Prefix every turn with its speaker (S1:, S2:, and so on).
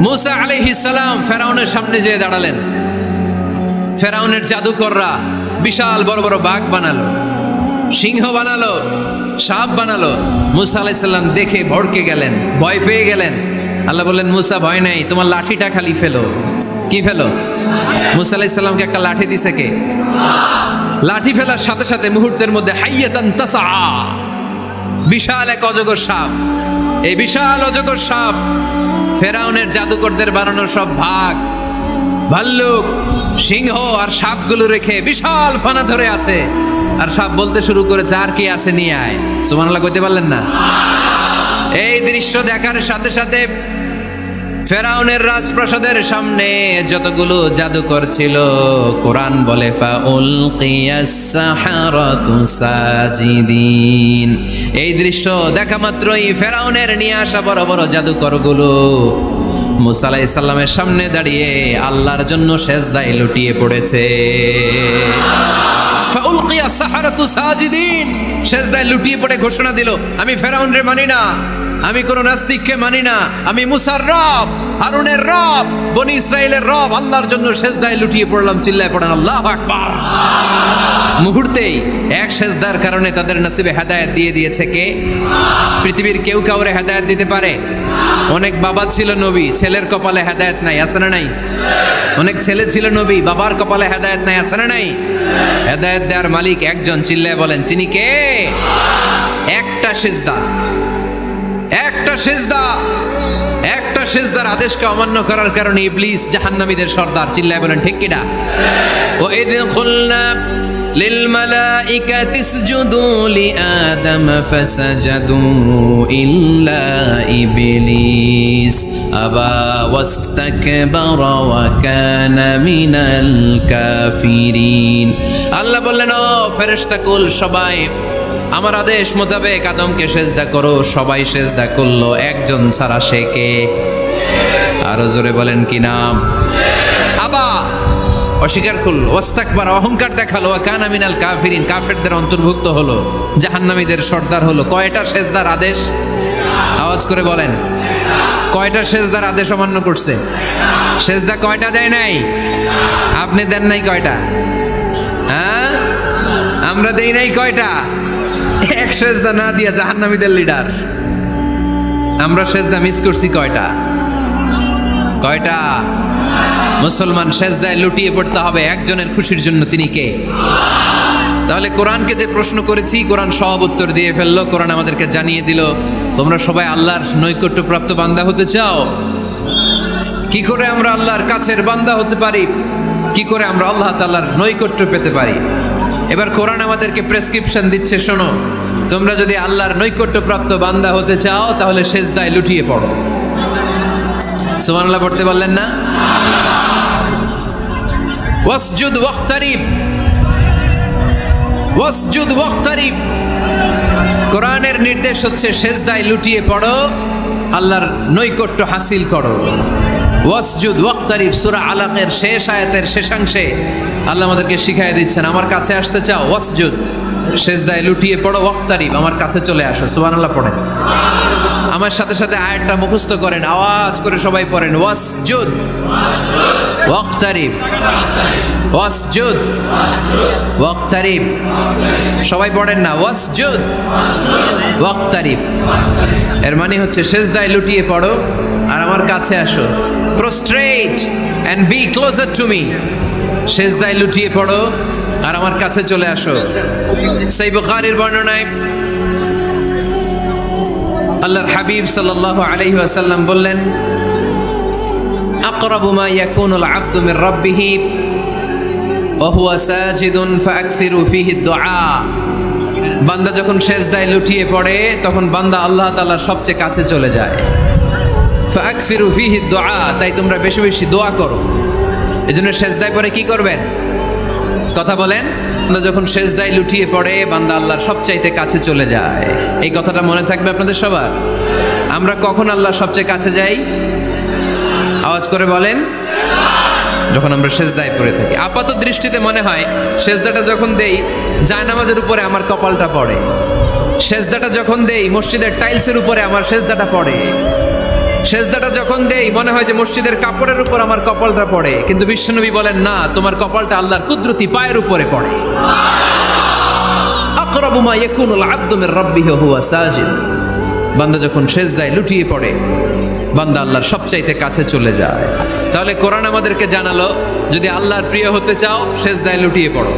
S1: মুসা আলাইহিস সালাম ফেরাউনের সামনে যেয়ে দাঁড়ালেন। ফেরাউনের জাদুকররা বিশাল বড় বড় বাঘ বানালো, সিংহ বানালো, সাপ বানালো। মুসা আলাইহিস সালাম দেখে ভড়কে গেলেন, ভয় পেয়ে গেলেন। আল্লাহ বললেন, মুসা ভয় নাই, তোমার লাঠিটা খালি ফেলো। কি ফেলো? মুসা আলাইহিস সালামকে একটা লাঠি দিছে কে? লাঠি ফেলার সাথে সাথে মুহূর্তের মধ্যে হাইয়াতান তাসা, বিশাল এক অজগর সাপ। এই বিশাল অজগর সাপ ফেরাউনের জাদুকরদের বানানো সব ভাগ, ভাল্লুক, সিংহ আর সাপগুলো রেখে বিশাল ফানা ধরে আছে। আর সাপ বলতে শুরু করেছে, আর কি আছে নিয়ে আয়। সুবহানাল্লাহ কইতে পারলেন না? এই দৃশ্য দেখার সাথে সাথে ফেরাউনের রাজপ্রাসাদের সামনে যতগুলো জাদুকর ছিল, কোরআন বলে ফাউলকিয়াস সাহারাতু সাজিদিন। এই দৃশ্য দেখা মাত্রই ফেরাউনের নিয়ে আসা বড় বড় জাদুকরগুলো মুসা আলাইহিস সালামের সামনে দাঁড়িয়ে আল্লাহর জন্য সেজদায় লুটিয়ে পড়েছে। ফাউলকিয়াস সাহারাতু সাজিদিন, সেজদায় লুটিয়ে পড়ে ঘোষণা দিল, আমি ফেরাউনরে মানি না, আমি কোন নাস্তিককে মানি না, আমি মুসার রব, হারুনের রব, বনি ইসরাইলের রব, আল্লাহর জন্য সেজদায় লুটিয়ে পড়লাম। চিল্লায় পড়েন আল্লাহু আকবার। মুহূর্তেই এক সেজদার কারণে তাদের নসিবে হেদায়েত দিয়ে দিয়েছে কে? পৃথিবীর কেউ কাউরে হেদায়েত দিতে পারে? অনেক বাবা ছিল নবী, ছেলের কপালে হেদায়েত নাই, আছে না নাই? অনেক ছেলে ছিল নবী, বাবার কপালে হেদায়েত নাই, আছে না নাই? হেদায়েত দেওয়ার মালিক একজন, চিল্লায় বলেন তিনি কে? একটা সেজদা, একটা সেজদা, একটা সেজদার আদেশকে অমান্য করার কারণে ইবলিস জাহান্নামীদের সর্দার। চিল্লায় বলেন ঠিক কিনা? ও ইযিন কুলনা লিল মালাইকাতি ইসজুদু লিআদম ফাসাজাদু ইল্লা ইবলিস আবা ওয়াস্তাকবারা ওয়া কানা মিনাল কাফিরিন। আল্লাহ বললেন, ও ফেরেশতাকুল সবাই আমার আদেশ মোতাবেক আদমকে সেজদা করো। সবাই সেজদা করলো, একজন ছাড়া, সে কে? আরো জোরে বলেন কি নাম? আবা, অস্বীকার করলো, ওয়াস্তাকবার, অহংকার দেখালো, ওয়া কানা মিনাল কাফিরিন, কাফেরদের অন্তর্ভুক্ত হলো, জাহান্নামীদের সর্দার হলো। কয়টা সেজদার আদেশ? আওয়াজ করে বলেন, কয়টা সেজদার আদেশ অমান্য করছে? সেজদা কয়টা দেয় নাই? আপনি দেন নাই কয়টা? হ্যাঁ, আমরা দেই নাই কয়টা? এক সেজদা না দিয়া জাহান্নামীদের লিডার। আমরা সেজদা মিস করছি কয়টা? কয়টা? মুসলমান সেজদায় লুটিয়ে পড়তে হবে একজনের খুশির জন্য, তিনি কে? তাহলে কোরআনকে যে প্রশ্ন করেছি, কোরআন সব উত্তর দিয়ে ফেললো। কোরআন আমাদেরকে জানিয়ে দিল, তোমরা সবাই আল্লাহর নৈকট্যপ্রাপ্ত বান্দা হতে চাও? কি করে আমরা আল্লাহর কাছের বান্দা হতে পারি? কি করে আমরা আল্লাহ তাআলার নৈকট্য পেতে পারি? এবার কোরআন আমাদেরকে প্রেসক্রিপশন দিচ্ছে, শোনো, তোমরা যদি আল্লাহর নৈকট্যপ্রাপ্ত বান্দা হতে চাও তাহলে সেজদায় লুটিয়ে পড়ো। সুবহানাল্লাহ পড়তে পারলেন না? ওয়াসজুদ ওয়াক্তারিব, ওয়াসজুদ ওয়াক্তারিব। কোরআনের নির্দেশ হচ্ছে সেজদায় লুটিয়ে পড়ো, আল্লাহর নৈকট্য হাসিল করো। ওয়াসজুদ ওয়াক্তারিব, সূরা আলাকের শেষ আয়াতের শেষাংশে আল্লাহ আমাদেরকে শিখাই দিচ্ছেন, আমার কাছে আসতে চাও, ওয়াসজুদ, সেজদায় লুটিয়ে পড়ো, ওয়াক্তারিব, আমার কাছে চলে আসো। সুবহানাল্লাহ পড়েন, আমার সাথে সাথে আয়াতটা মুখস্থ করেন, আওয়াজ করে সবাই পড়েন, ওয়াসজুদ ওয়াক্তারিব, ওয়াসজুদ ওয়াক্তারিব। সবাই পড়েন না, ওয়াসজুদ ওয়াক্তারিব। এর মানে হচ্ছে সেজদায় লুটিয়ে পড়ো আর আমার কাছে আসো। Prostrate and be closer to me, সেজদায় লুটিয়ে পড়ো আর আমার কাছে চলে আসো। সহিহ বুখারীর বর্ণনায় আল্লাহর হাবিব সাল্লাল্লাহু আলাইহি ওয়াসাল্লাম বললেন, আকরাবু মা ইয়াকুনুল আবদু মির রাব্বিহি ওয়া হুয়া সাজিদুন ফাআকসিরু ফীহি দুআ। বান্দা যখন সেজদায় লুটিয়ে পড়ে তখন বান্দা আল্লাহ তাআলার সবচেয়ে কাছে চলে যায়। ফাআকসিরু ফীহি দুআ, তাই তোমরা বেশি বেশি দোয়া করো। এজন্য সেজদায় পড়ে কি করবেন? কথা বলেন। বান্দা যখন সেজদায় লুটিয়ে পড়ে বান্দা আল্লাহর সবচাইতে কাছে চলে যায়। এই কথাটা মনে থাকবে আপনাদের সবার। আমরা কখন আল্লাহর সবচেয়ে কাছে যাই? আওয়াজ করে বলেন, যখন আমরা সেজদায় পড়ে থাকি। আপাত দৃষ্টিতে মনে হয় সেজদাটা যখন দেই জায়নামাজের উপরে আমার কপালটা পড়ে, সেজদাটা যখন দেই মসজিদের টাইলসের উপরে আমার সেজদাটা পড়ে, সেজদাটা যখন দেই মনে হয় যে মসজিদের কাপড়ের উপর আমার কপালটা পড়ে, কিন্তু বিশ্বনবী বলেন না, তোমার কপালটা আল্লাহর কুদরতি পায়ের উপরে পড়ে। আকরাবু মা ইয়াকুনুল আবদু মির রাব্বিহি ওয়া হুয়া সাজিদ। বান্দা যখন সেজদায় লুটিয়ে পড়ে, বান্দা আল্লাহর সবচাইতে কাছে চলে যায়। তাহলে কোরআন আমাদেরকে জানালো, যদি আল্লাহর প্রিয় হতে চাও সেজদায় লুটিয়ে পড়ো।